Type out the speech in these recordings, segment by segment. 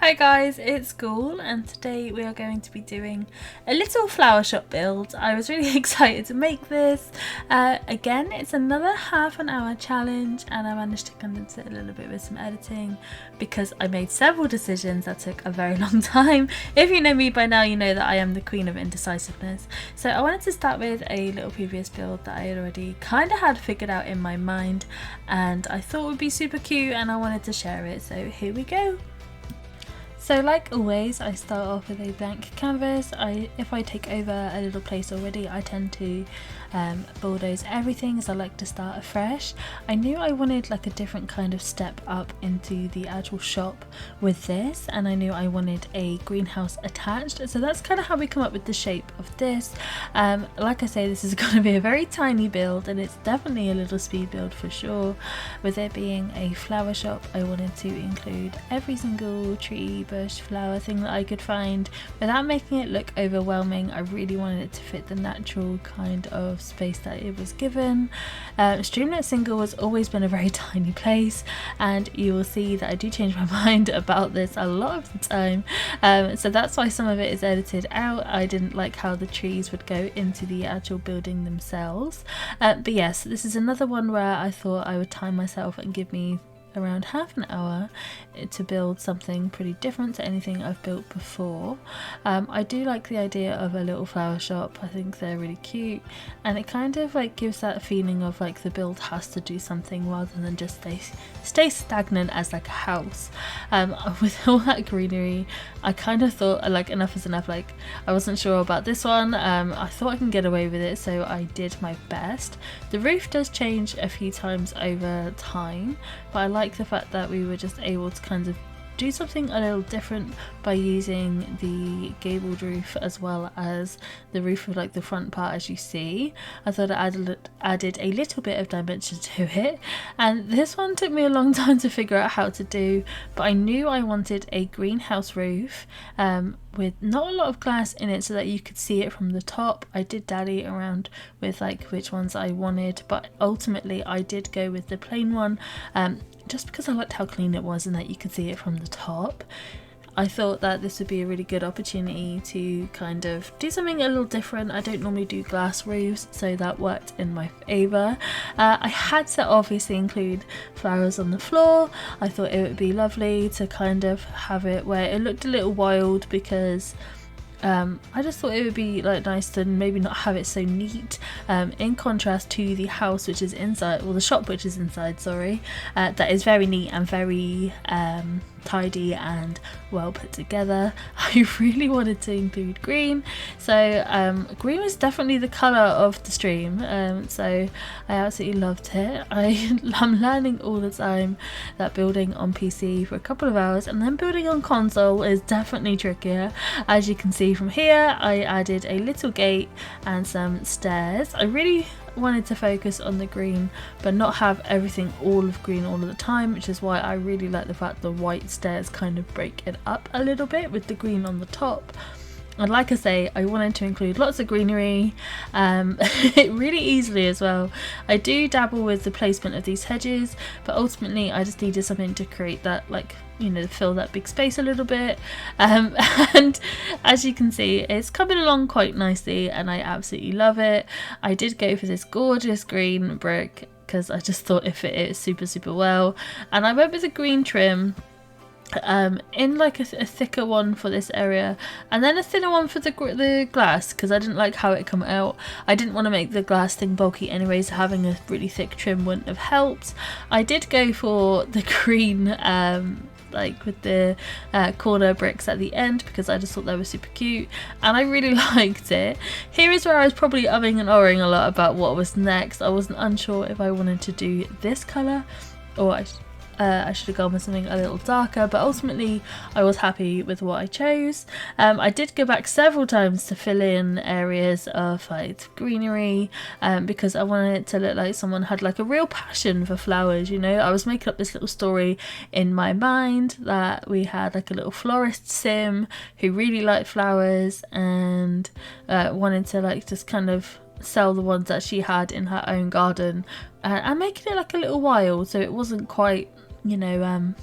Hi guys, it's Ghoul and today we are going to be doing a little flower shop build. I was really excited to make this. Again, it's another half an hour challenge and I managed to condense it a little bit with some editing because I made several decisions that took a very long time. If you know me by now, you know that I am the queen of indecisiveness. So I wanted to start with a little previous build that I had already kind of had figured out in my mind and I thought would be super cute and I wanted to share it. So here we go. So like always, I start off with a blank canvas. If I take over a little place already, I tend to bulldoze everything as I like to start afresh. I knew I wanted like a different kind of step up into the actual shop with this, and I knew I wanted a greenhouse attached. So that's kind of how we come up with the shape of this. Like I say, this is going to be a very tiny build and it's definitely a little speed build for sure. With it being a flower shop, I wanted to include every single tree, bush, flower thing that I could find without making it look overwhelming. I really wanted it to fit the natural kind of space that it was given. Streamlit Single has always been a very tiny place and you will see that I do change my mind about this a lot of the time, so that's why some of it is edited out. I didn't like how the trees would go into the actual building themselves, but yes, this is another one where I thought I would time myself and give me around half an hour to build something pretty different to anything I've built before. I do like the idea of a little flower shop. I think they're really cute and it kind of like gives that feeling of like the build has to do something rather than just stay stagnant as like a house. With all that greenery, I kind of thought like enough is enough. Like I wasn't sure about this one. I thought I can get away with it, so I did my best. The roof does change a few times over time, but I like the fact that we were just able to kind of do something a little different by using the gabled roof as well as the roof of like the front part. As you see, I thought I added a little bit of dimension to it, and this one took me a long time to figure out how to do, but I knew I wanted a greenhouse roof with not a lot of glass in it so that you could see it from the top. I did dally around with like which ones I wanted, but ultimately I did go with the plain one, just because I liked how clean it was and that you could see it from the top. I thought that this would be a really good opportunity to kind of do something a little different. I don't normally do glass roofs, so that worked in my favour. I had to obviously include flowers on the floor. I thought it would be lovely to kind of have it where it looked a little wild because I just thought it would be like nice to maybe not have it so neat, in contrast to the house which is inside, well the shop which is inside, sorry, that is very neat and very tidy and well put together. I really wanted to include green, so green was definitely the colour of the stream, so I absolutely loved it. I'm learning all the time that building on PC for a couple of hours and then building on console is definitely trickier. As you can see from here, I added a little gate and some stairs. I really wanted to focus on the green but not have everything all of green all of the time, which is why I really like the fact the white stairs kind of break it up a little bit with the green on the top. And like I say, I wanted to include lots of greenery, really easily as well. I do dabble with the placement of these hedges, but ultimately I just needed something to create that, like, you know, fill that big space a little bit. And as you can see, it's coming along quite nicely and I absolutely love it. I did go for this gorgeous green brick because I just thought it fit super well, and I went with a green trim in like a thicker one for this area and then a thinner one for the glass because I didn't like how it come out. I didn't want to make the glass thing bulky anyway, so having a really thick trim wouldn't have helped. I did go for the green like with the corner bricks at the end because I just thought they were super cute and I really liked it. Here is where I was probably umming and ahhing a lot about what was next. I wasn't unsure if I wanted to do this colour or I should have gone with something a little darker, but ultimately I was happy with what I chose. I did go back several times to fill in areas of like greenery because I wanted it to look like someone had like a real passion for flowers, you know. I was making up this little story in my mind that we had like a little florist sim who really liked flowers and wanted to like just kind of sell the ones that she had in her own garden and making it like a little wild, so it wasn't quite, you know,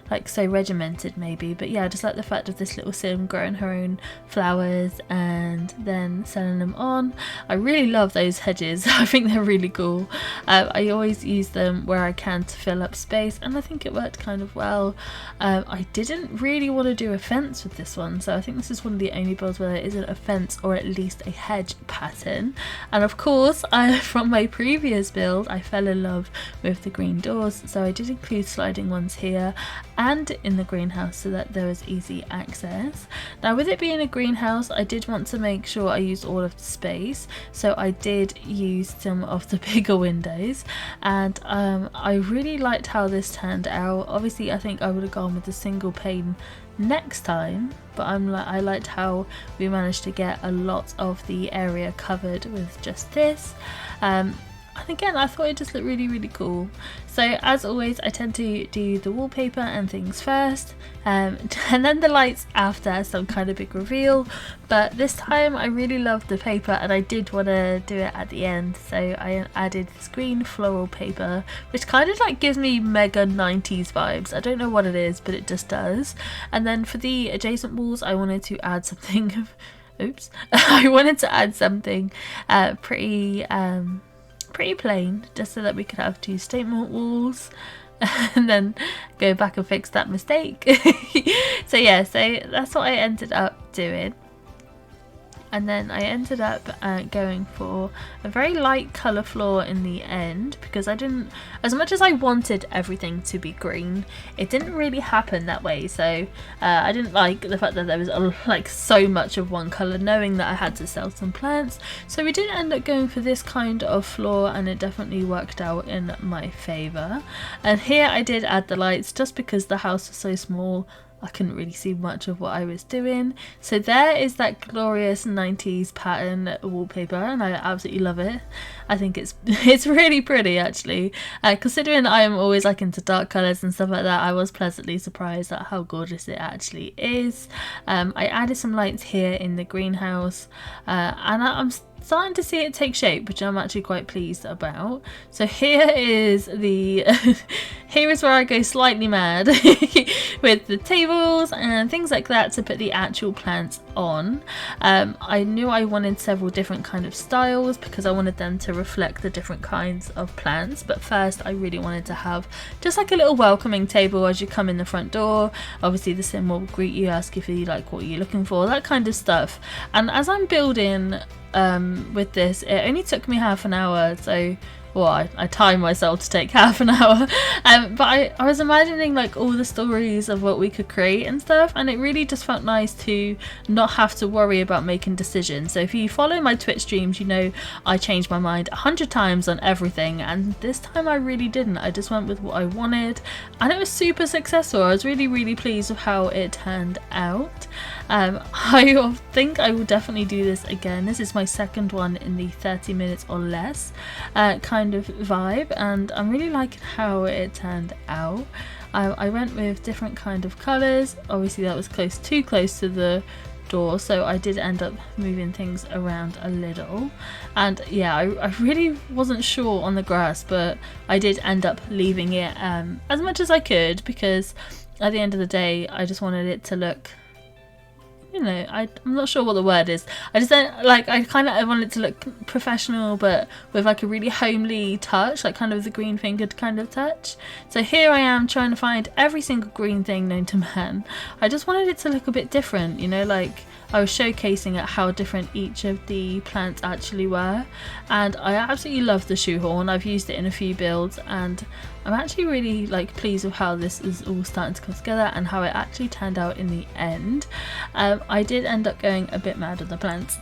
like so regimented maybe, but yeah, I just like the fact of this little sim growing her own flowers and then selling them on. I really love those hedges. I think they're really cool. I always use them where I can to fill up space, and I think it worked kind of well. I didn't really want to do a fence with this one, so I think this is one of the only builds where there isn't a fence or at least a hedge pattern. And of course, from my previous build, I fell in love with the green doors, so I did include sliding ones here and in the greenhouse so that there was easy access. Now, with it being a greenhouse, I did want to make sure I used all of the space, so I did use some of the bigger windows, and I really liked how this turned out. Obviously, I think I would have gone with the single pane next time, but I liked how we managed to get a lot of the area covered with just this. And again, I thought it just looked really, really cool. So as always, I tend to do the wallpaper and things first, and then the lights after some kind of big reveal. But this time I really loved the paper, and I did want to do it at the end. So I added this green floral paper, which kind of like gives me mega 90s vibes. I don't know what it is, but it just does. And then for the adjacent walls, I wanted to add something I wanted to add something pretty plain, just so that we could have two statement walls and then go back and fix that mistake. So yeah, so that's what I ended up doing. And then I ended up going for a very light colour floor in the end, because I didn't, as much as I wanted everything to be green, it didn't really happen that way. So I didn't like the fact that there was like so much of one colour, knowing that I had to sell some plants. So we did end up going for this kind of floor, and it definitely worked out in my favour. And here I did add the lights just because the house was so small. I couldn't really see much of what I was doing. So there is that glorious 90s pattern wallpaper, and I absolutely love it. I think it's really pretty actually. Considering I am always like into dark colours and stuff like that, I was pleasantly surprised at how gorgeous it actually is. I added some lights here in the greenhouse, and I'm starting to see it take shape, which I'm actually quite pleased about. So here is here is where I go slightly mad with the tables and things like that to put the actual plants on. I knew I wanted several different kind of styles because I wanted them to reflect the different kinds of plants, but first I really wanted to have just like a little welcoming table as you come in the front door. Obviously the sim will greet you, ask if you like what you're looking for, that kind of stuff. And as I'm building with this, it only took me half an hour, so well, I timed myself to take half an hour, but I was imagining like all the stories of what we could create and stuff, and it really just felt nice to not have to worry about making decisions. So if you follow my Twitch streams, you know I changed my mind 100 times on everything, and this time I really didn't. I just went with what I wanted, and it was super successful. I was really, really pleased with how it turned out. I think I will definitely do this again. This is my second one in the 30 minutes or less kind of vibe, and I'm really liking how it turned out. I went with different kind of colours. Obviously that was too close to the door, so I did end up moving things around a little. And yeah, I really wasn't sure on the grass, but I did end up leaving it as much as I could, because at the end of the day I just wanted it to look, you know, I'm not sure what the word is. I just don't like, I want it to look professional, but with like a really homely touch, like kind of the green fingered kind of touch. So here I am trying to find every single green thing known to man. I just wanted it to look a bit different, you know, like I was showcasing at how different each of the plants actually were. And I absolutely love the shoehorn. I've used it in a few builds, and I'm actually really like pleased with how this is all starting to come together and how it actually turned out in the end. I did end up going a bit mad on the plants,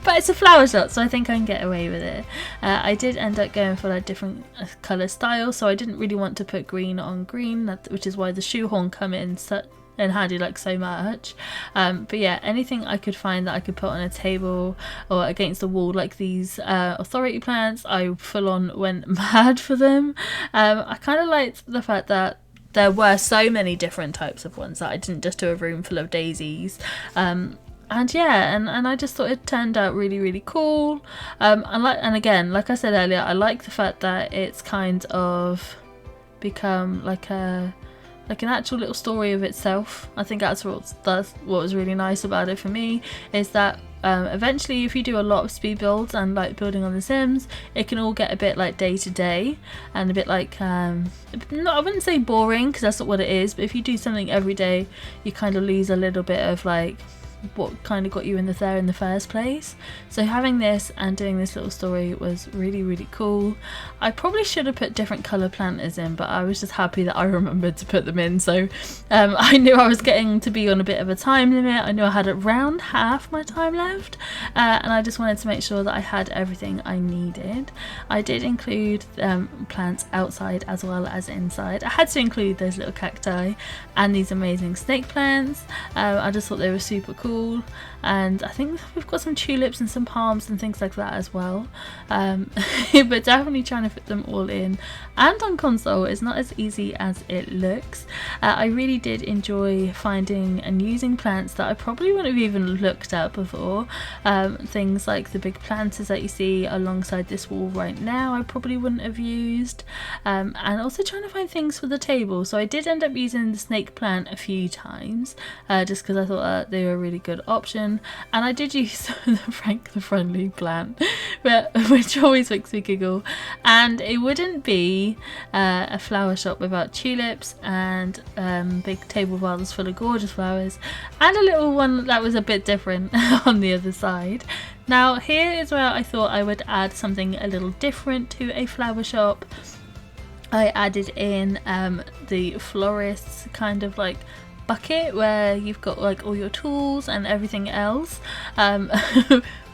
but it's a flower shop, so I think I can get away with it. I did end up going for like different colour styles, so I didn't really want to put green on green, which is why the shoehorn come in and handy like so much. But yeah, anything I could find that I could put on a table or against the wall, like these authority plants, I full on went mad for them. I kind of liked the fact that there were so many different types of ones, that I didn't just do a room full of daisies. And yeah, and I just thought it turned out really, really cool. And again, like I said earlier, I like the fact that it's kind of become like a like an actual little story of itself. I think that's what was really nice about it for me, is that eventually if you do a lot of speed builds and like building on The Sims, it can all get a bit like day to day and a bit like I wouldn't say boring, because that's not what it is, but if you do something every day, you kind of lose a little bit of like what kind of got you in the first place. So having this and doing this little story was really, really cool. I probably should have put different colour planters in, but I was just happy that I remembered to put them in. So I knew I was getting to be on a bit of a time limit. I knew I had around half my time left, and I just wanted to make sure that I had everything I needed. I did include plants outside as well as inside. I had to include those little cacti and these amazing snake plants. I just thought they were super cool. And I think we've got some tulips and some palms and things like that as well, but definitely trying to fit them all in. And on console it's not as easy as it looks. I really did enjoy finding and using plants that I probably wouldn't have even looked at before. Things like the big planters that you see alongside this wall right now I probably wouldn't have used, and also trying to find things for the table. So I did end up using the snake plant a few times, just because I thought they were a really good option, and I did use the Frank the Friendly plant, which always makes me giggle. And it wouldn't be a flower shop without tulips and big table vases full of gorgeous flowers, and a little one that was a bit different on the other side. Now here is where I thought I would add something a little different to a flower shop. I added in the florist's kind of like bucket where you've got like all your tools and everything else,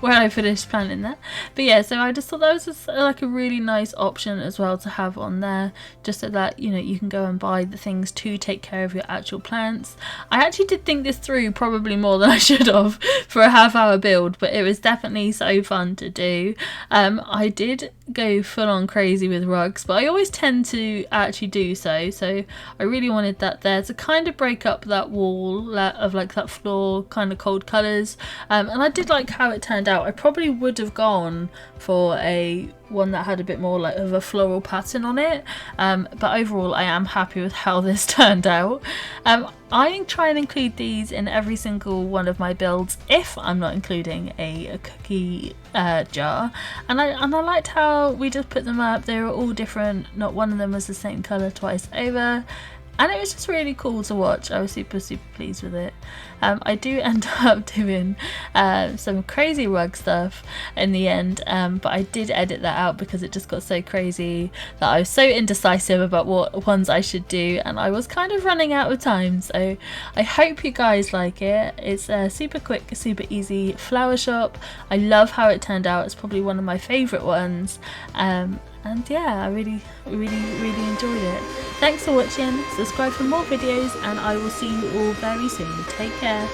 where I finished planning that. But yeah, so I just thought that was just like a really nice option as well to have on there, just so that, you know, you can go and buy the things to take care of your actual plants. I actually did think this through probably more than I should have for a half-hour build, but it was definitely so fun to do. I did go full on crazy with rugs, but I always tend to actually do so I really wanted that there to kind of break up that wall of like that floor kind of cold colours, and I did like how it turned out. I probably would have gone for one that had a bit more like of a floral pattern on it, but overall I am happy with how this turned out. I try and include these in every single one of my builds if I'm not including a cookie jar, and I liked how we just put them up. They were all different, not one of them was the same colour twice over, and it was just really cool to watch. I was super pleased with it. I do end up doing some crazy rug stuff in the end, but I did edit that out because it just got so crazy that I was so indecisive about what ones I should do, and I was kind of running out of time. So I hope you guys like it. It's a super quick, super easy flower shop. I love how it turned out. It's probably one of my favourite ones. And yeah, I really enjoyed it. Thanks for watching, subscribe for more videos, and I will see you all very soon. Take care.